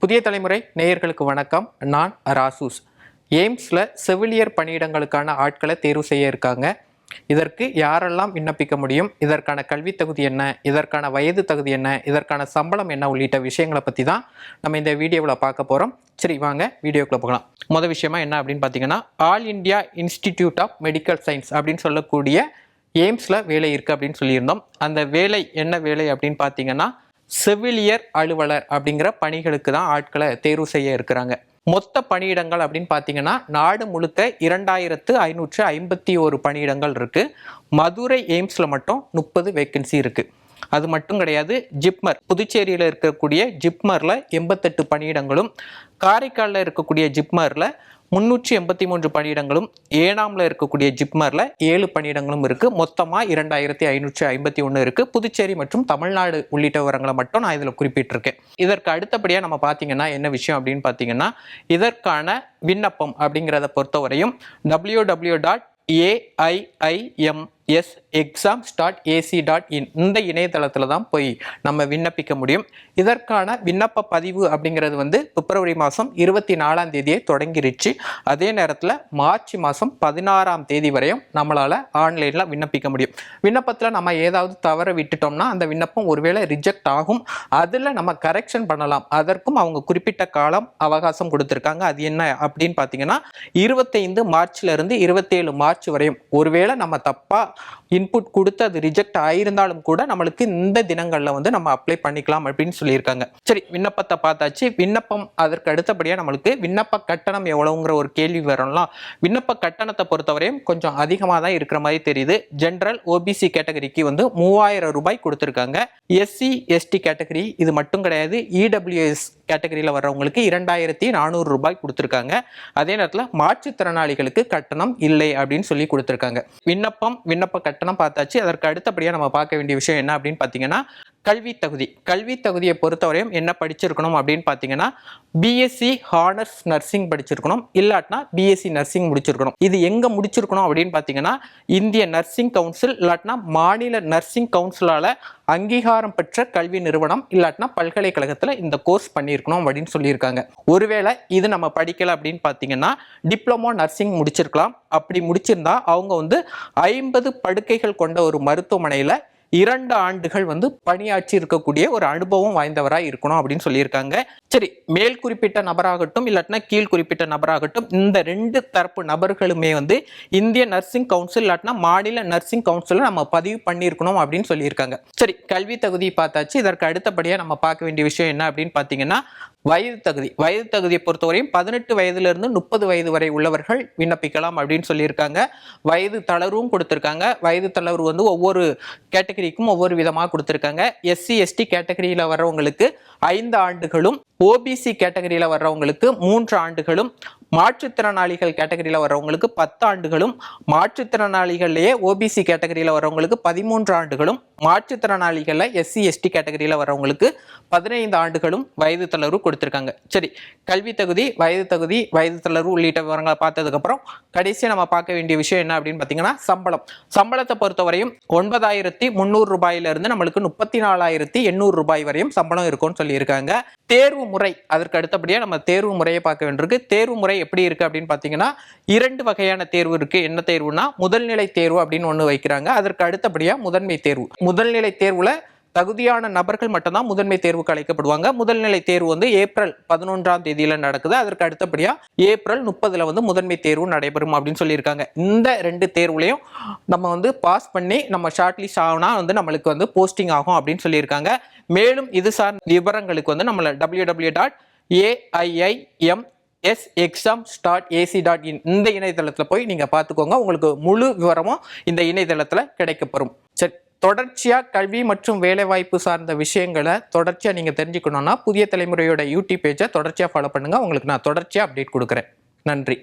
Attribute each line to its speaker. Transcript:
Speaker 1: புதிய தலைமுறை நேயர்களுக்கு வணக்கம். நான் ராசூஸ். எய்ம்ஸில் செவிலியர் பணியிடங்களுக்கான ஆட்களை தேர்வு செய்ய இருக்காங்க. இதற்கு யாரெல்லாம் விண்ணப்பிக்க முடியும், இதற்கான கல்வி தகுதி என்ன, இதற்கான வயது தகுதி என்ன, இதற்கான சம்பளம் என்ன உள்ளிட்ட விஷயங்களை பற்றி தான் நம்ம இந்த வீடியோவில் பார்க்க போகிறோம். சரி, வாங்க வீடியோக்குள்ளே போகலாம். முதல் விஷயமா என்ன அப்படின்னு பார்த்தீங்கன்னா, All India Institute of Medical Science அப்படின்னு சொல்லக்கூடிய எய்ம்ஸில் வேலை இருக்குது அப்படின்னு சொல்லியிருந்தோம். அந்த வேலை என்ன வேலை அப்படின்னு பார்த்தீங்கன்னா, செவிலியர் அலுவலர் அப்படிங்கிற பணிகளுக்கு தான் ஆட்களை தேர்வு செய்ய இருக்கிறாங்க. மொத்த பணியிடங்கள் அப்படின்னு பார்த்தீங்கன்னா நாடு முழுக்க 2551 பணியிடங்கள் இருக்கு. மதுரை எய்ம்ஸில் மட்டும் 30 வேக்கன்சி இருக்கு. அது மட்டும் கிடையாது, ஜிப்மர் புதுச்சேரியில் இருக்கக்கூடிய ஜிப்மரில் 88 பணியிடங்களும், காரைக்காலில் இருக்கக்கூடிய ஜிப்மரில் 383 பணியிடங்களும், ஏனாமில் இருக்கக்கூடிய ஜிப்மரில் 7 பணியிடங்களும் இருக்குது. மொத்தமாக 2551 இருக்குது. புதுச்சேரி மற்றும் தமிழ்நாடு உள்ளிட்ட விவரங்களை மட்டும் நான் இதில் குறிப்பிட்டிருக்கேன். இதற்கு அடுத்தபடியாக நம்ம பார்த்தீங்கன்னா என்ன விஷயம் அப்படின்னு பார்த்தீங்கன்னா, இதற்கான விண்ணப்பம் அப்படிங்கிறத பொறுத்தவரையும் www.aiimsexams.ac.in இந்த இணையதளத்தில் தான் போய் நம்ம விண்ணப்பிக்க முடியும். இதற்கான விண்ணப்ப பதிவு அப்படிங்கிறது பிப்ரவரி மாதம் 24ஆம் தேதியே தொடங்கிருச்சு. அதே நேரத்தில் மார்ச் மாதம் 16ஆம் தேதி வரையும் நம்மளால் ஆன்லைனில் விண்ணப்பிக்க முடியும். விண்ணப்பத்தில் நம்ம ஏதாவது தவற விட்டுட்டோம்னா அந்த விண்ணப்பம் ஒருவேளை ரிஜெக்ட் ஆகும். அதில் நம்ம கரெக்ஷன் பண்ணலாம். அதற்கும் அவங்க குறிப்பிட்ட காலம் அவகாசம் கொடுத்துருக்காங்க. அது என்ன அப்படின்னு பார்த்தீங்கன்னா, 25 மார்ச்ல இருந்து 27 மார்ச் வரையும். ஒருவேளை நம்ம தப்பா இன்புட் கொடுத்து அது ரிஜெக்ட் ஆயிருந்தாலும் கூட நம்மளுக்கு இந்த தினங்கள்ல நம்ம அப்ளை பண்ணிக்கலாம் அப்படின்னு சொல்லியிருக்காங்க. சரி, விண்ணப்பத்தை பார்த்தாச்சு. விண்ணப்பம் அதற்கு அடுத்தபடியா நம்மளுக்கு விண்ணப்ப கட்டணம் எவ்வளவுங்கிற ஒரு கேள்வி வரலாம். விண்ணப்ப கட்டணத்தை பொறுத்தவரையும் கொஞ்சம் அதிகமாக தான் இருக்கிற மாதிரி தெரியுது. ஜென்ரல் ஓபிசி கேட்டகரிக்கு 3000 ரூபாய் கொடுத்துருக்காங்க. எஸ்சி எஸ்டி கேட்டகரி இது மட்டும் கிடையாது, இடபிள்யூஎஸ் கேட்டகரியில் வர்றவங்களுக்கு 2400 ரூபாய் கொடுத்துருக்காங்க. அதே நேரத்தில் மாற்றுத்திறனாளிகளுக்கு கட்டணம் இல்லை அப்படின்னு சொல்லி கொடுத்துருக்காங்க. விண்ணப்ப கட்டணம் பார்த்தாச்சு. அதற்கு அடுத்தபடியாக நம்ம பார்க்க வேண்டிய விஷயம் என்ன அப்படின்னு பார்த்தீங்கன்னா, கல்வி தகுதியை பொறுத்தவரையும் என்ன படிச்சிருக்கணும் அப்படின்னு பார்த்தீங்கன்னா, பிஎஸ்சி ஹானர்ஸ் நர்சிங் படிச்சிருக்கணும், இல்லாட்டினா பிஎஸ்சி நர்சிங் முடிச்சிருக்கணும். இது எங்க முடிச்சிருக்கணும் அப்படின்னு பார்த்தீங்கன்னா, இந்திய நர்சிங் கவுன்சில் இல்லாட்டினா மாநில நர்சிங் கவுன்சிலால அங்கீகாரம் பெற்ற கல்வி நிறுவனம் இல்லாட்டினா பல்கலைக்கழகத்தில் இந்த கோர்ஸ் பண்ணியிருக்கணும் அப்படின்னு சொல்லியிருக்காங்க. ஒருவேளை இது நம்ம படிக்கல அப்படின்னு பார்த்தீங்கன்னா, டிப்ளமோ நர்சிங் முடிச்சிருக்கலாம். அப்படி முடிச்சிருந்தா அவங்க 50 படுக்கைகள் கொண்ட ஒரு மருத்துவமனையில் 2 ஆண்டுகள் பணியாற்றி இருக்கக்கூடிய ஒரு அனுபவம் வாய்ந்தவராக இருக்கணும் அப்படின்னு சொல்லியிருக்காங்க. சரி, மேல் குறிப்பிட்ட நபராகட்டும் இல்லாட்டினா கீழ் குறிப்பிட்ட நபராகட்டும், இந்த 2 தரப்பு நபர்களுமே இந்திய நர்சிங் கவுன்சில் இல்லாட்டினா மாநில நர்சிங் கவுன்சில் நம்ம பதிவு பண்ணியிருக்கணும் அப்படின்னு சொல்லியிருக்காங்க. சரி, கல்வி தகுதி பார்த்தாச்சு. இதற்கு அடுத்தபடியாக நம்ம பார்க்க வேண்டிய விஷயம் என்ன அப்படின்னு பார்த்தீங்கன்னா, வயது தகுதியை பொறுத்தவரையும் 18 வயதிலிருந்து 30 வயது வரை உள்ளவர்கள் விண்ணப்பிக்கலாம் அப்படின்னு சொல்லியிருக்காங்க. வயது தளர்வும் கொடுத்திருக்காங்க. வயது தளர்வு ஒவ்வொரு கேட்டகரிக்கும் ஒவ்வொரு விதமாக கொடுத்திருக்காங்க. எஸ்சி எஸ்டி கேட்டகரியில வர்றவங்களுக்கு 5 ஆண்டுகளும், ஓபிசி கேட்டகரியில வர்றவங்களுக்கு 3 ஆண்டுகளும், மாற்றுத்திறனாளிகள் கேட்டகரியில வர்றவங்களுக்கு 10 ஆண்டுகளும், மாற்றுத்திறனாளிகள்லயே ஓபிசி கேட்டகரியில வர்றவங்களுக்கு 13 ஆண்டுகளும், மாற்றுத்திறனாளிகள்ல எஸ்சி எஸ்டி கேட்டகரியில வர்றவங்களுக்கு 15 ஆண்டுகளும் வயது தளர்வு கொடுத்திருக்காங்க. சரி, கல்வி தகுதி, வயது தளர்வு உள்ளிட்ட விவரங்களை பார்த்ததுக்கு அப்புறம் கடைசியா நம்ம பார்க்க வேண்டிய விஷயம் என்ன அப்படின்னு பார்த்தீங்கன்னா, சம்பளத்தை பொறுத்தவரையும் 9300 ரூபாயில இருந்து நம்மளுக்கு 34,800 ரூபாய் வரையும் சம்பளம் இருக்கும்னு சொல்லியிருக்காங்க. தேர்வு முறை, அதற்கு அடுத்தபடியாக நம்ம தேர்வு முறையை பார்க்க வேண்டியிருக்கு. தேர்வு முறை எப்படி இருக்கு அப்படின்னு பார்த்தீங்கன்னா, 2 வகையான தேர்வு இருக்கு. என்ன தேர்வுனா, முதல்நிலை தேர்வு அப்படின்னு ஒன்று வைக்கிறாங்க. அதற்கு அடுத்தபடியாக முதன்மை தேர்வு. முதல்நிலை தேர்வுல தகுதியான நபர்கள் மட்டும்தான் முதன்மை தேர்வுக்கு அழைக்கப்படுவாங்க. முதல்நிலை தேர்வு ஏப்ரல் 11ஆம் தேதியில நடக்குது. அதற்கு அடுத்தபடியா ஏப்ரல் 30ல முதன்மை தேர்வு நடைபெறும் அப்படின்னு சொல்லியிருக்காங்க. இந்த 2 தேர்வுலையும் நம்ம பாஸ் பண்ணி நம்ம ஷார்ட் லிஸ்ட் ஆகுனா நம்மளுக்கு போஸ்டிங் ஆகும் அப்படின்னு சொல்லியிருக்காங்க. மேலும் இது சார்ந்த விவரங்களுக்கு நம்மள www.aiimsexams.ac.in இந்த இணையதளத்தில் போய் நீங்க பார்த்துக்கோங்க. உங்களுக்கு முழு விவரமும் இந்த இணையதளத்தில் கிடைக்கப்பெறும். சரி, தொடர்ச்சியா கல்வி மற்றும் வேலைவாய்ப்பு சார்ந்த விஷயங்களை தொடர்ச்சியா நீங்க தெரிஞ்சுக்கணும்னா புதிய தலைமுறையோட யூடியூப் பேஜை தொடர்ச்சியா ஃபாலோ பண்ணுங்க. உங்களுக்கு நான் தொடர்ச்சியா அப்டேட் கொடுக்குறேன். நன்றி.